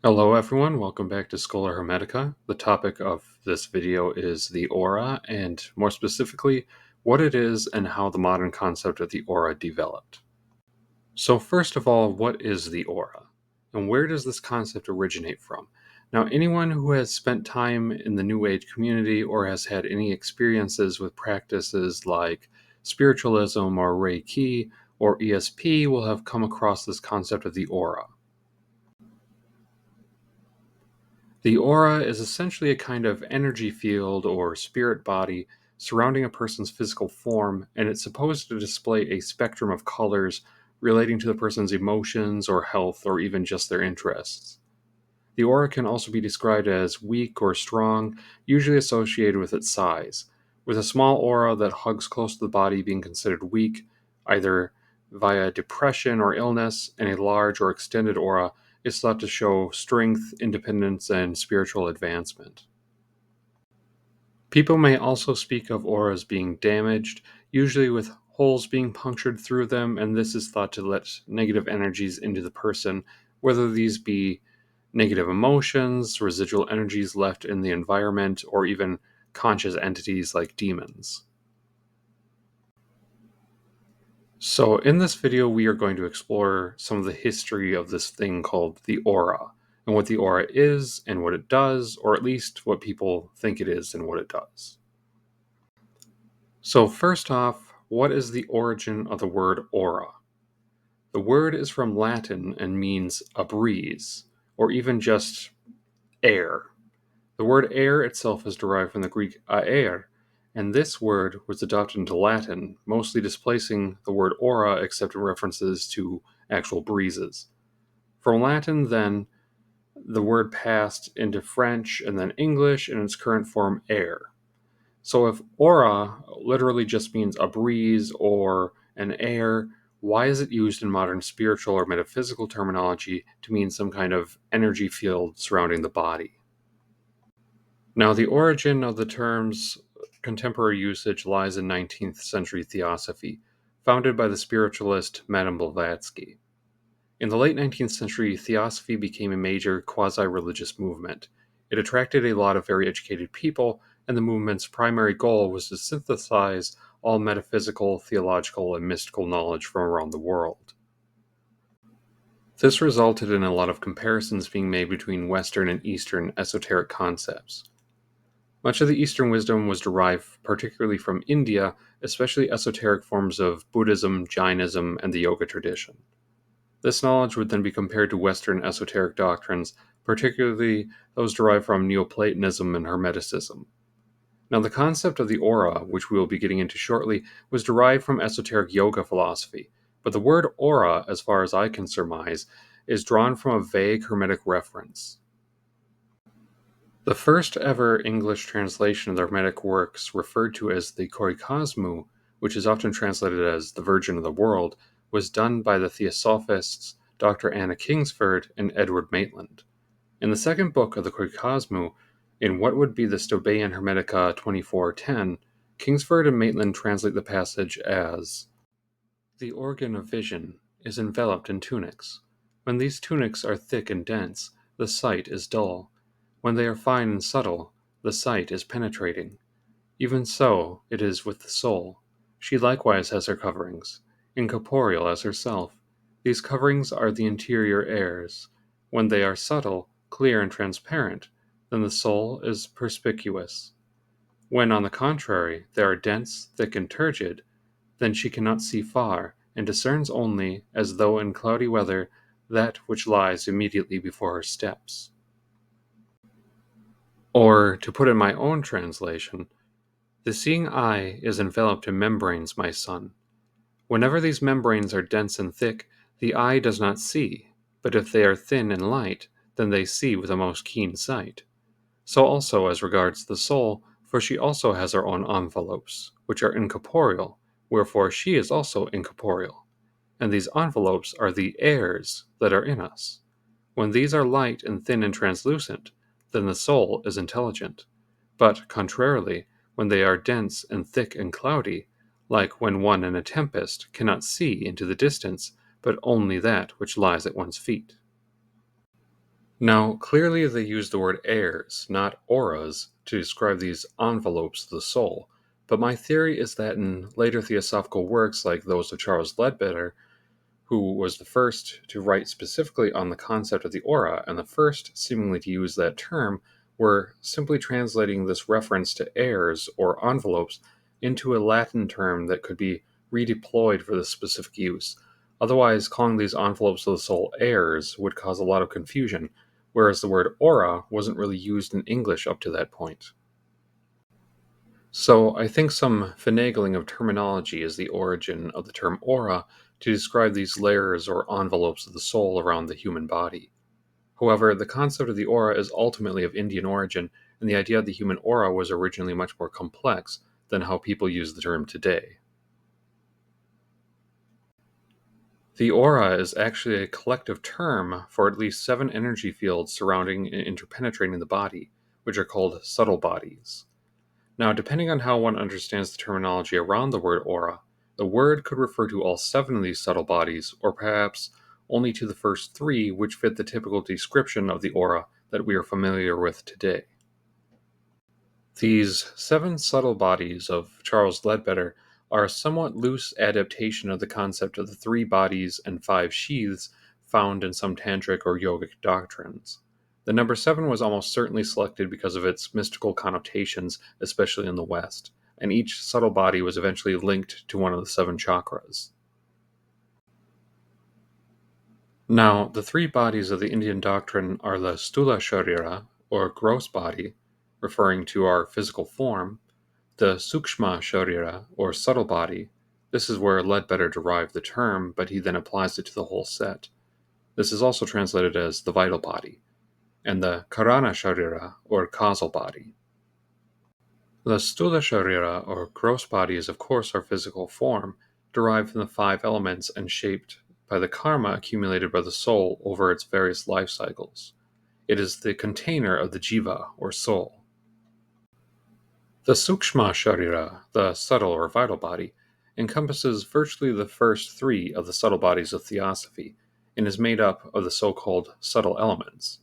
Hello everyone, welcome back to Schola Hermetica. The topic of this video is the aura, and more specifically, what it is and how the modern concept of the aura developed. So first of all, what is the aura? And where does this concept originate from? Now, anyone who has spent time in the New Age community or has had any experiences with practices like spiritualism or Reiki or ESP will have come across this concept of the aura. The aura is essentially a kind of energy field or spirit body surrounding a person's physical form, and it's supposed to display a spectrum of colors relating to the person's emotions or health or even just their interests. The aura can also be described as weak or strong, usually associated with its size, with a small aura that hugs close to the body being considered weak, either via depression or illness, and a large or extended aura is thought to show strength, independence, and spiritual advancement. People may also speak of auras being damaged, usually with holes being punctured through them, and this is thought to let negative energies into the person, whether these be negative emotions, residual energies left in the environment, or even conscious entities like demons. So in this video, we are going to explore some of the history of this thing called the aura, and what the aura is and what it does, or at least what people think it is and what it does. So first off, what is the origin of the word aura? The word is from Latin and means a breeze, or even just air. The word air itself is derived from the Greek aer, and this word was adopted into Latin, mostly displacing the word aura except in references to actual breezes. From Latin, then, the word passed into French and then English in its current form, air. So if aura literally just means a breeze or an air, why is it used in modern spiritual or metaphysical terminology to mean some kind of energy field surrounding the body? Now, the origin of the term's contemporary usage lies in 19th century Theosophy, founded by the spiritualist Madame Blavatsky. In the late 19th century, Theosophy became a major quasi-religious movement. It attracted a lot of very educated people, and the movement's primary goal was to synthesize all metaphysical, theological, and mystical knowledge from around the world. This resulted in a lot of comparisons being made between Western and Eastern esoteric concepts. Much of the Eastern wisdom was derived particularly from India, especially esoteric forms of Buddhism, Jainism, and the yoga tradition. This knowledge would then be compared to Western esoteric doctrines, particularly those derived from Neoplatonism and Hermeticism. Now, the concept of the aura, which we will be getting into shortly, was derived from esoteric yoga philosophy, but the word aura, as far as I can surmise, is drawn from a vague Hermetic reference. The first ever English translation of the Hermetic works, referred to as the Korikosmu, which is often translated as the Virgin of the World, was done by the Theosophists Dr. Anna Kingsford and Edward Maitland. In the second book of the Korikosmu, in what would be the Stobaean Hermetica 2410, Kingsford and Maitland translate the passage as, "The organ of vision is enveloped in tunics. When these tunics are thick and dense, the sight is dull. When they are fine and subtle, the sight is penetrating. Even so it is with the soul. She likewise has her coverings, incorporeal as herself. These coverings are the interior airs. When they are subtle, clear, and transparent, then the soul is perspicuous. When, on the contrary, they are dense, thick, and turgid, then she cannot see far, and discerns only, as though in cloudy weather, that which lies immediately before her steps." Or, to put in my own translation, "The seeing eye is enveloped in membranes, my son. Whenever these membranes are dense and thick, the eye does not see, but if they are thin and light, then they see with a most keen sight. So also as regards the soul, for she also has her own envelopes, which are incorporeal, wherefore she is also incorporeal. And these envelopes are the airs that are in us. When these are light and thin and translucent, then the soul is intelligent. But, contrarily, when they are dense and thick and cloudy, like when one in a tempest cannot see into the distance, but only that which lies at one's feet." Now, clearly they use the word airs, not auras, to describe these envelopes of the soul, but my theory is that in later theosophical works like those of Charles Ledbetter, who was the first to write specifically on the concept of the aura and the first seemingly to use that term, were simply translating this reference to airs or envelopes into a Latin term that could be redeployed for this specific use. Otherwise, calling these envelopes of the soul airs would cause a lot of confusion, whereas the word aura wasn't really used in English up to that point. So I think some finagling of terminology is the origin of the term aura to describe these layers or envelopes of the soul around the human body. However, the concept of the aura is ultimately of Indian origin, and the idea of the human aura was originally much more complex than how people use the term today. The aura is actually a collective term for at least 7 energy fields surrounding and interpenetrating the body, which are called subtle bodies. Now, depending on how one understands the terminology around the word aura, the word could refer to all 7 of these subtle bodies, or perhaps only to the first 3, which fit the typical description of the aura that we are familiar with today. These 7 subtle bodies of Charles Ledbetter are a somewhat loose adaptation of the concept of the 3 bodies and 5 sheaths found in some tantric or yogic doctrines. The number 7 was almost certainly selected because of its mystical connotations, especially in the West, and each subtle body was eventually linked to one of the 7 chakras. Now, the 3 bodies of the Indian doctrine are the Stula Sharira, or gross body, referring to our physical form, the Sukshma Sharira, or subtle body. This is where Ledbetter derived the term, but he then applies it to the whole set. This is also translated as the vital body, and the Karana Sharira, or causal body. The Stula Sharira, or gross body, is of course our physical form, derived from the 5 elements and shaped by the karma accumulated by the soul over its various life cycles. It is the container of the jiva, or soul. The Sukshma Sharira, the subtle or vital body, encompasses virtually the first 3 of the subtle bodies of Theosophy, and is made up of the so-called subtle elements.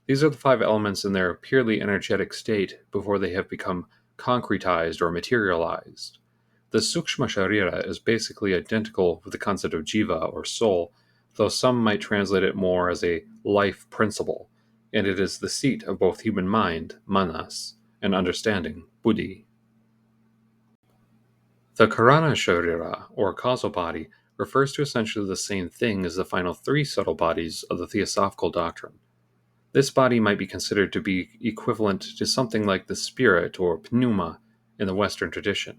These are the 5 elements in their purely energetic state before they have become concretized or materialized. The Sukshma Sharira is basically identical with the concept of jiva or soul, though some might translate it more as a life principle, and it is the seat of both human mind, manas, and understanding, buddhi. The Karana Sharira, or causal body, refers to essentially the same thing as the final 3 subtle bodies of the Theosophical doctrine. This body might be considered to be equivalent to something like the spirit or pneuma in the Western tradition.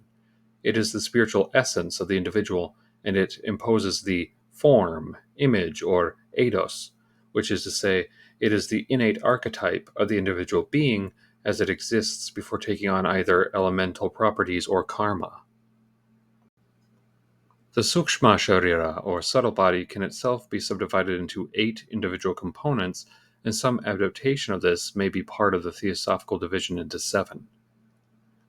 It is the spiritual essence of the individual, and it imposes the form, image, or eidos, which is to say, it is the innate archetype of the individual being as it exists before taking on either elemental properties or karma. The Sukshma Sharira, or subtle body, can itself be subdivided into 8 individual components, and some adaptation of this may be part of the Theosophical division into 7.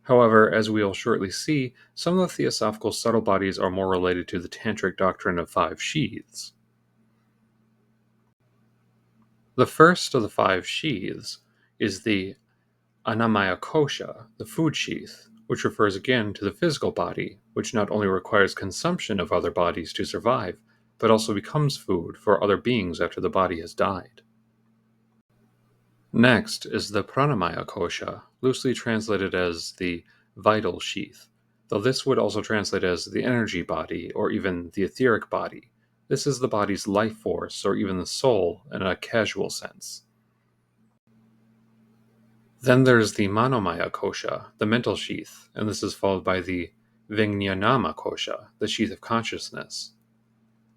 However, as we'll shortly see, some of the Theosophical subtle bodies are more related to the Tantric doctrine of 5 sheaths. The first of the 5 sheaths is the Annamaya kosha, the food sheath, which refers again to the physical body, which not only requires consumption of other bodies to survive, but also becomes food for other beings after the body has died. Next is the Pranamaya kosha, loosely translated as the vital sheath, though this would also translate as the energy body or even the etheric body. This is the body's life force or even the soul in a casual sense. Then there's the Manomaya kosha, the mental sheath, and this is followed by the Vijnanama kosha, the sheath of consciousness.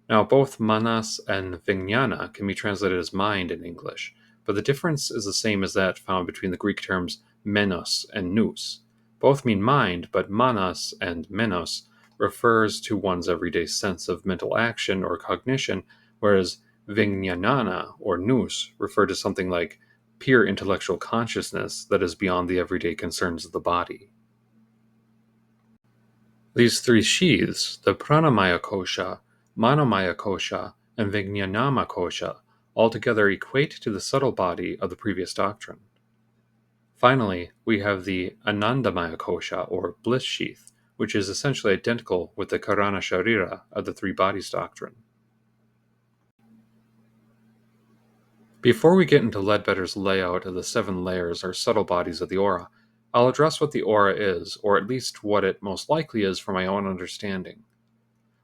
Now, both manas and vijnana can be translated as mind in English, but the difference is the same as that found between the Greek terms menos and nous. Both mean mind, but manas and menos refers to one's everyday sense of mental action or cognition, whereas vijnana or nous refer to something like pure intellectual consciousness that is beyond the everyday concerns of the body. These 3 sheaths, the Pranamaya kosha, Manomaya kosha, and Vijnanama kosha, altogether equate to the subtle body of the previous doctrine. Finally, we have the Anandamaya Kosha, or bliss sheath, which is essentially identical with the Karana Sharira of the three bodies doctrine. Before we get into Ledbetter's layout of the 7 layers or subtle bodies of the aura, I'll address what the aura is, or at least what it most likely is from my own understanding.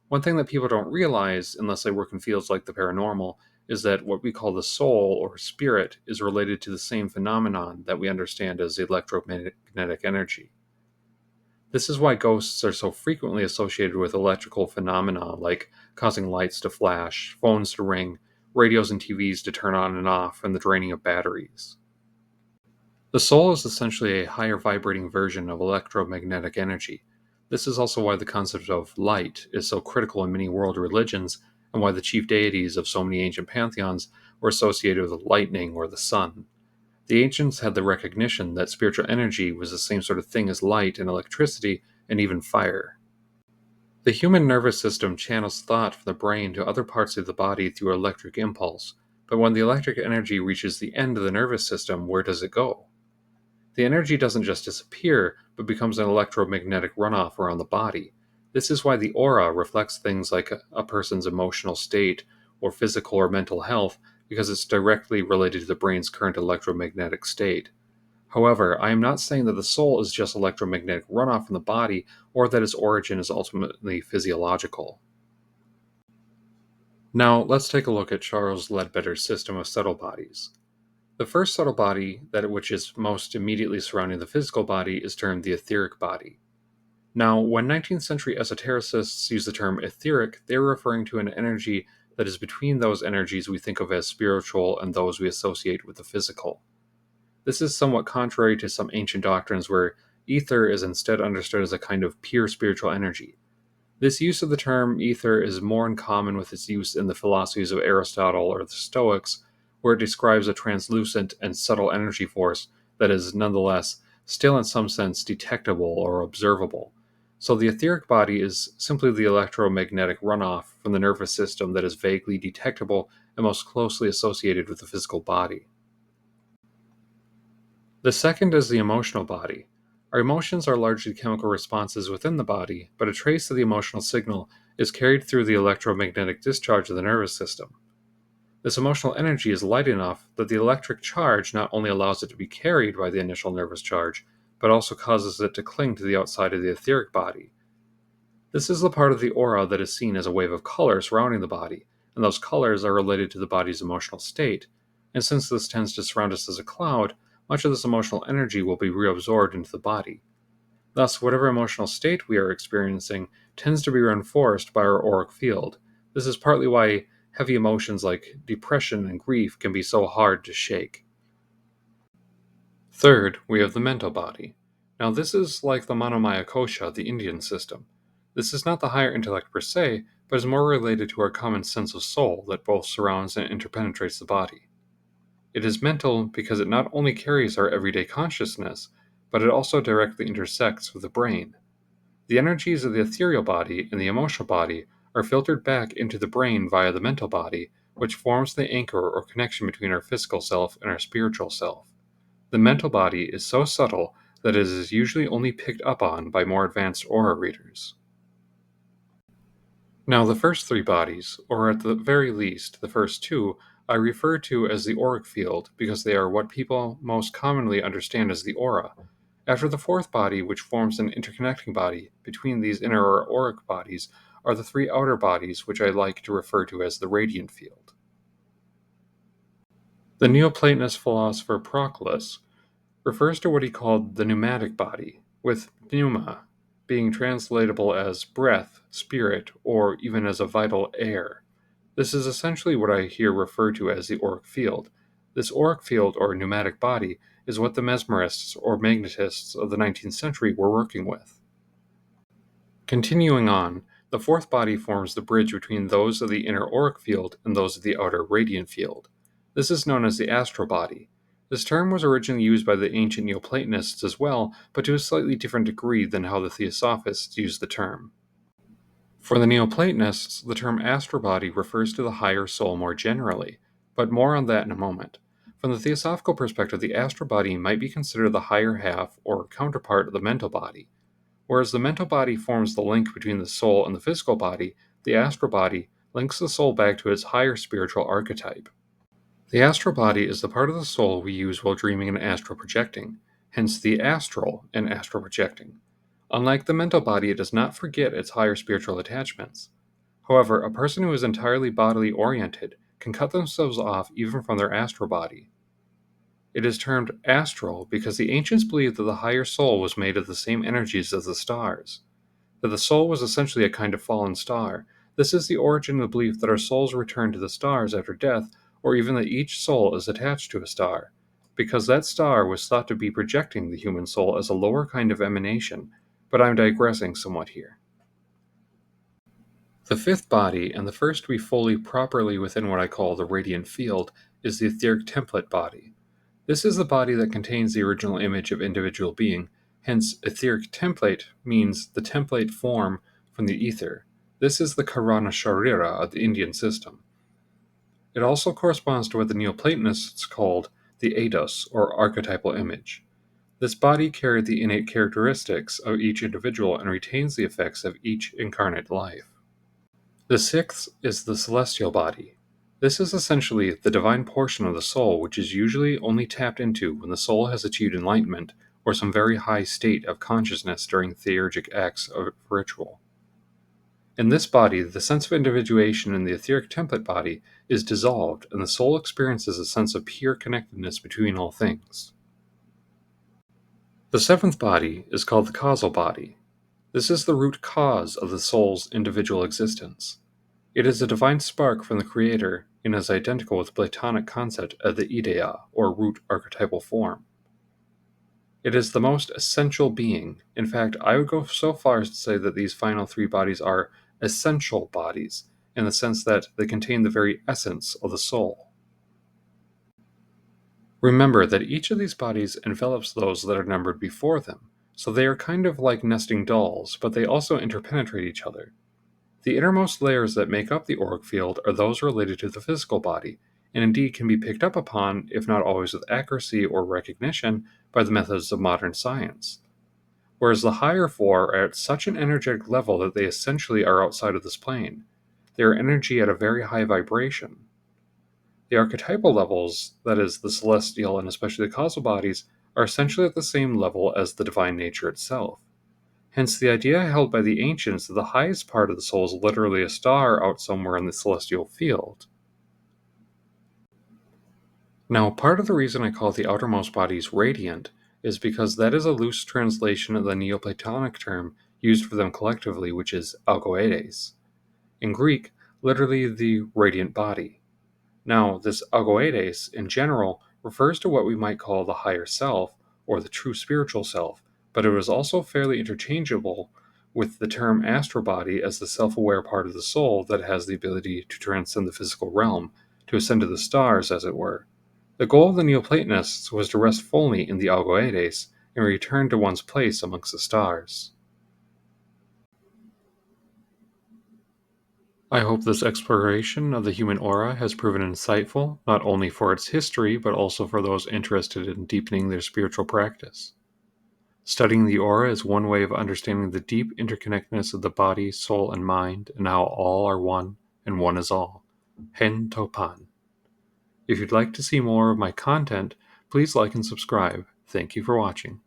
One thing that people don't realize, unless they work in fields like the paranormal, is that what we call the soul or spirit is related to the same phenomenon that we understand as electromagnetic energy. This is why ghosts are so frequently associated with electrical phenomena like causing lights to flash, phones to ring, radios and TVs to turn on and off, and the draining of batteries. The soul is essentially a higher vibrating version of electromagnetic energy. This is also why the concept of light is so critical in many world religions, and why the chief deities of so many ancient pantheons were associated with lightning or the sun. The ancients had the recognition that spiritual energy was the same sort of thing as light and electricity and even fire. The human nervous system channels thought from the brain to other parts of the body through electric impulse, but when the electric energy reaches the end of the nervous system, where does it go? The energy doesn't just disappear, but becomes an electromagnetic runoff around the body. This is why the aura reflects things like a person's emotional state or physical or mental health, because it's directly related to the brain's current electromagnetic state. However, I am not saying that the soul is just electromagnetic runoff from the body or that its origin is ultimately physiological. Now, let's take a look at Charles Ledbetter's system of subtle bodies. The first subtle body, that which is most immediately surrounding the physical body, is termed the etheric body. Now, when 19th century esotericists use the term etheric, they are referring to an energy that is between those energies we think of as spiritual and those we associate with the physical. This is somewhat contrary to some ancient doctrines where ether is instead understood as a kind of pure spiritual energy. This use of the term ether is more in common with its use in the philosophies of Aristotle or the Stoics, where it describes a translucent and subtle energy force that is nonetheless still in some sense detectable or observable. So the etheric body is simply the electromagnetic runoff from the nervous system that is vaguely detectable and most closely associated with the physical body. The second is the emotional body. Our emotions are largely chemical responses within the body, but a trace of the emotional signal is carried through the electromagnetic discharge of the nervous system. This emotional energy is light enough that the electric charge not only allows it to be carried by the initial nervous charge, but also causes it to cling to the outside of the etheric body. This is the part of the aura that is seen as a wave of color surrounding the body, and those colors are related to the body's emotional state. And since this tends to surround us as a cloud, much of this emotional energy will be reabsorbed into the body. Thus, whatever emotional state we are experiencing tends to be reinforced by our auric field. This is partly why heavy emotions like depression and grief can be so hard to shake. Third, we have the mental body. Now, this is like the Manomaya Kosha, the Indian system. This is not the higher intellect per se, but is more related to our common sense of soul that both surrounds and interpenetrates the body. It is mental because it not only carries our everyday consciousness, but it also directly intersects with the brain. The energies of the ethereal body and the emotional body are filtered back into the brain via the mental body, which forms the anchor or connection between our physical self and our spiritual self. The mental body is so subtle that it is usually only picked up on by more advanced aura readers. Now, the first 3 bodies, or at the very least the first 2, I refer to as the auric field because they are what people most commonly understand as the aura. After the fourth body, which forms an interconnecting body between these inner or auric bodies, are the 3 outer bodies, which I like to refer to as the radiant field. The Neoplatonist philosopher Proclus refers to what he called the pneumatic body, with pneuma being translatable as breath, spirit, or even as a vital air. This is essentially what I here refer to as the auric field. This auric field, or pneumatic body, is what the mesmerists or magnetists of the 19th century were working with. Continuing on, the fourth body forms the bridge between those of the inner auric field and those of the outer radiant field. This is known as the astral body. This term was originally used by the ancient Neoplatonists as well, but to a slightly different degree than how the Theosophists used the term. For the Neoplatonists, the term astral body refers to the higher soul more generally. But more on that in a moment. From the theosophical perspective, the astral body might be considered the higher half or counterpart of the mental body. Whereas the mental body forms the link between the soul and the physical body, the astral body links the soul back to its higher spiritual archetype. The astral body is the part of the soul we use while dreaming and astral projecting, hence the astral in astral projecting. Unlike the mental body, it does not forget its higher spiritual attachments. However, a person who is entirely bodily oriented can cut themselves off even from their astral body. It is termed astral because the ancients believed that the higher soul was made of the same energies as the stars, that the soul was essentially a kind of fallen star. This is the origin of the belief that our souls return to the stars after death, or even that each soul is attached to a star, because that star was thought to be projecting the human soul as a lower kind of emanation, but I'm digressing somewhat here. The fifth body, and the first to be fully properly within what I call the radiant field, is the etheric template body. This is the body that contains the original image of individual being, hence etheric template means the template form from the ether. This is the Karana Sharira of the Indian system. It also corresponds to what the Neoplatonists called the eidos, or archetypal image. This body carried the innate characteristics of each individual and retains the effects of each incarnate life. The sixth is the celestial body. This is essentially the divine portion of the soul, which is usually only tapped into when the soul has achieved enlightenment or some very high state of consciousness during theurgic acts of ritual. In this body, the sense of individuation in the etheric template body is dissolved, and the soul experiences a sense of pure connectedness between all things. The seventh body is called the causal body. This is the root cause of the soul's individual existence. It is a divine spark from the Creator and is identical with the Platonic concept of the idea, or root archetypal form. It is the most essential being. In fact, I would go so far as to say that these final three bodies are essential bodies, in the sense that they contain the very essence of the soul. Remember that each of these bodies envelops those that are numbered before them, so they are kind of like nesting dolls, but they also interpenetrate each other. The innermost layers that make up the auric field are those related to the physical body, and indeed can be picked up upon, if not always with accuracy or recognition, by the methods of modern science. Whereas the higher four are at such an energetic level that they essentially are outside of this plane. They are energy at a very high vibration. The archetypal levels, that is, the celestial and especially the causal bodies, are essentially at the same level as the divine nature itself. Hence, the idea held by the ancients that the highest part of the soul is literally a star out somewhere in the celestial field. Now, part of the reason I call the outermost bodies radiant is because that is a loose translation of the Neoplatonic term used for them collectively, which is algoides. In Greek, literally the radiant body. Now, this algoides, in general, refers to what we might call the higher self, or the true spiritual self, but it is also fairly interchangeable with the term astral body as the self-aware part of the soul that has the ability to transcend the physical realm, to ascend to the stars, as it were. The goal of the Neoplatonists was to rest fully in the algoides and return to one's place amongst the stars. I hope this exploration of the human aura has proven insightful, not only for its history, but also for those interested in deepening their spiritual practice. Studying the aura is one way of understanding the deep interconnectedness of the body, soul, and mind, and how all are one, and one is all. Hen Topan. If you'd like to see more of my content, please like and subscribe. Thank you for watching.